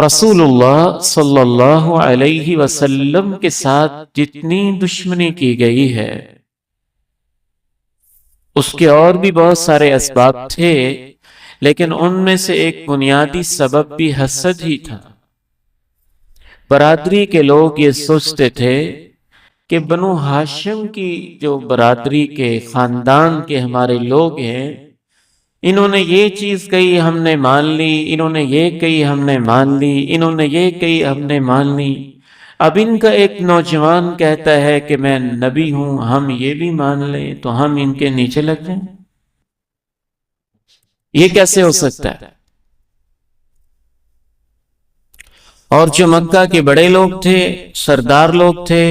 رسول اللہ صلی اللہ علیہ وسلم کے ساتھ جتنی دشمنی کی گئی ہے اس کے اور بھی بہت سارے اسباب تھے، لیکن ان میں سے ایک بنیادی سبب بھی حسد ہی تھا۔ برادری کے لوگ یہ سوچتے تھے کہ بنو ہاشم کی جو برادری کے خاندان کے ہمارے لوگ ہیں، انہوں نے یہ چیز کہی ہم نے مان لی، انہوں نے یہ کہی ہم نے مان لی، انہوں نے یہ کہی ہم نے مان لی۔ اب ان کا ایک نوجوان کہتا ہے کہ میں نبی ہوں، ہم یہ بھی مان لیں تو ہم ان کے نیچے لگ جائیں؟ یہ کیسے ہو سکتا ہے؟ اور جو مکہ کے بڑے لوگ تھے، سردار لوگ تھے،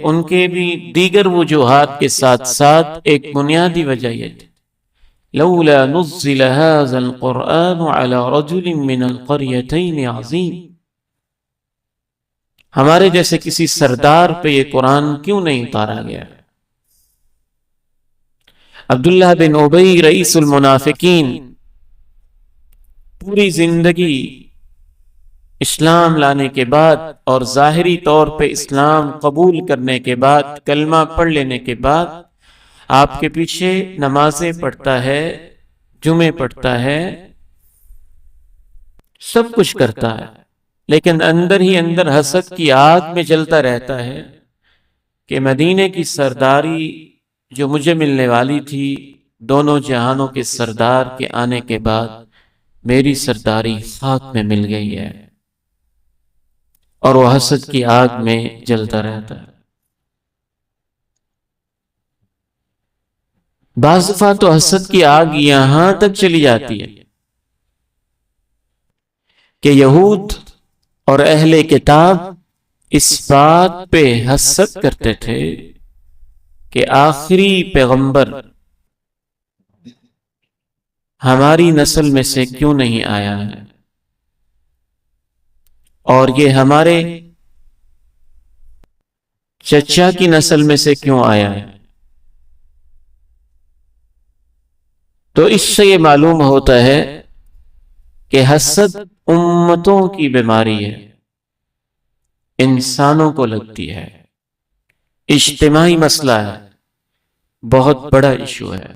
ان کے بھی دیگر وجوہات کے ساتھ ساتھ ایک بنیادی وجہ یہ تھی، لولا نزل هذا القرآن على رجل من القريتين عظیم، ہمارے جیسے کسی سردار پہ یہ قرآن کیوں نہیں اتارا گیا؟ عبداللہ بن ابی رئیس المنافقین پوری زندگی اسلام لانے کے بعد اور ظاہری طور پہ اسلام قبول کرنے کے بعد، کلمہ پڑھ لینے کے بعد آپ کے پیچھے نمازیں پڑھتا ہے، جمعے پڑھتا ہے، سب کچھ کرتا ہے، لیکن اندر ہی اندر حسد کی آگ میں جلتا رہتا ہے کہ مدینے کی سرداری جو مجھے ملنے والی تھی، دونوں جہانوں کے سردار کے آنے کے بعد میری سرداری خاک میں مل گئی ہے، اور وہ حسد کی آگ میں جلتا رہتا ہے۔ بعض دفعہ تو حسد کی آگ یہاں تک چلی جاتی ہے کہ یہود اور اہل کتاب اس بات پہ حسد کرتے تھے کہ آخری پیغمبر ہماری نسل میں سے کیوں نہیں آیا ہے، اور یہ ہمارے چچا کی نسل میں سے کیوں آیا ہے۔ تو اس سے یہ معلوم ہوتا ہے کہ حسد امتوں کی بیماری ہے، انسانوں کو لگتی ہے، اجتماعی مسئلہ ہے، بہت بڑا ایشو ہے۔